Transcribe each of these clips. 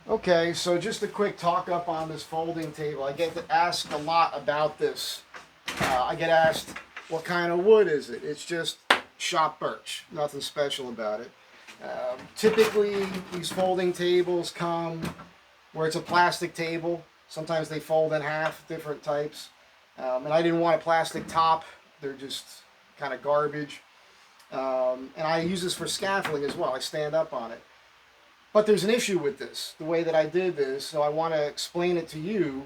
Okay, so just a quick talk up on this folding table. I get asked a lot about this. I get asked, what kind of wood is it? It's just shop birch, nothing special about it. Typically, these folding tables come where it's a plastic table. Sometimes they fold in half, different types. And I didn't want a plastic top. They're just kind of garbage. And I use this for scaffolding as well. I stand up on it. But there's an issue with this, the way that I did this, so I want to explain it to you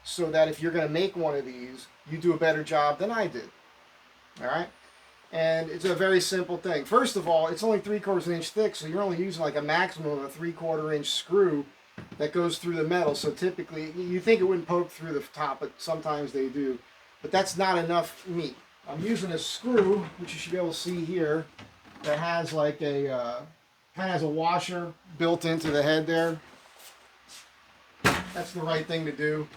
so that if you're going to make one of these, you do a better job than I did. All right? And it's a very simple thing. First of all, it's only 3/4 inch thick, so you're only using like a maximum of a 3/4 inch screw that goes through the metal. So typically, you think it wouldn't poke through the top, but sometimes they do. But that's not enough meat. I'm using a screw, which you should be able to see here, that has like a kind of has a washer built into the head there. That's the right thing to do.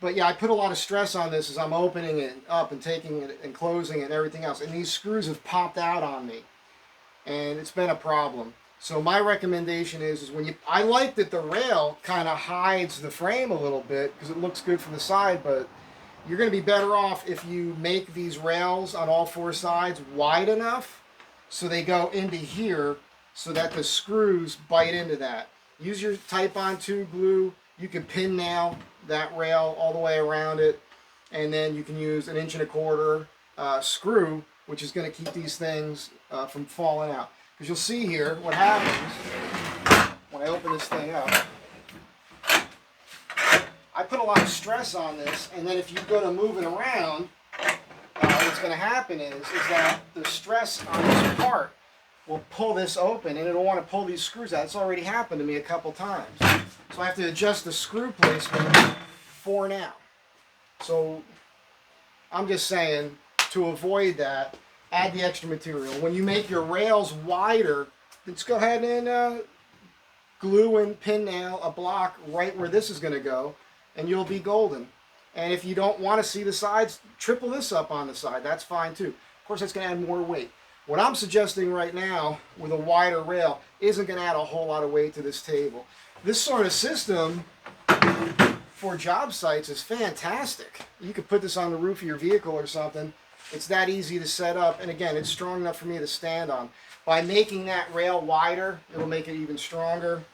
But yeah, I put a lot of stress on this as I'm opening it up and taking it and closing it and everything else. And these screws have popped out on me. And it's been a problem. So my recommendation is when I like that the rail kind of hides the frame a little bit because it looks good from the side, but you're going to be better off if you make these rails on all 4 sides wide enough so they go into here so that the screws bite into that. Use your Type-On 2 glue. You can pin nail that rail all the way around it, and then you can use an 1¼ inch screw, which is going to keep these things from falling out. Because you'll see here what happens when I open this thing up. I put a lot of stress on this, and then if you go to move it around, what's going to happen is that the stress on this part will pull this open, and it'll want to pull these screws out. It's already happened to me a couple times. So I have to adjust the screw placement for now. So I'm just saying, to avoid that, add the extra material. When you make your rails wider, let's go ahead and glue and pin nail a block right where this is going to go, and you'll be golden. And if you don't want to see the sides, triple this up on the side. That's fine too. Of course, that's going to add more weight. What I'm suggesting right now with a wider rail isn't going to add a whole lot of weight to this table. This sort of system for job sites is fantastic. You could put this on the roof of your vehicle or something. It's that easy to set up, and again, it's strong enough for me to stand on. By making that rail wider, it'll make it even stronger.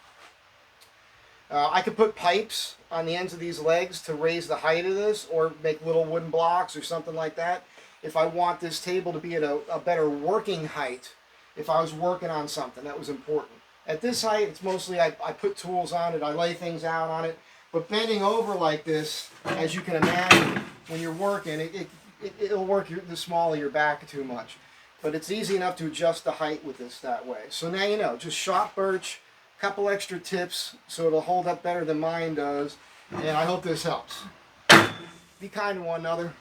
I could put pipes on the ends of these legs to raise the height of this, or make little wooden blocks or something like that. If I want this table to be at a better working height, if I was working on something that was important. At this height, it's mostly I put tools on it, I lay things out on it. But bending over like this, as you can imagine, when you're working, it'll work the small of your back too much. But it's easy enough to adjust the height with this that way. So now you know, just shop birch, a couple extra tips so it'll hold up better than mine does. And I hope this helps. Be kind to one another.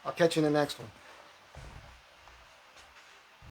I'll catch you in the next one.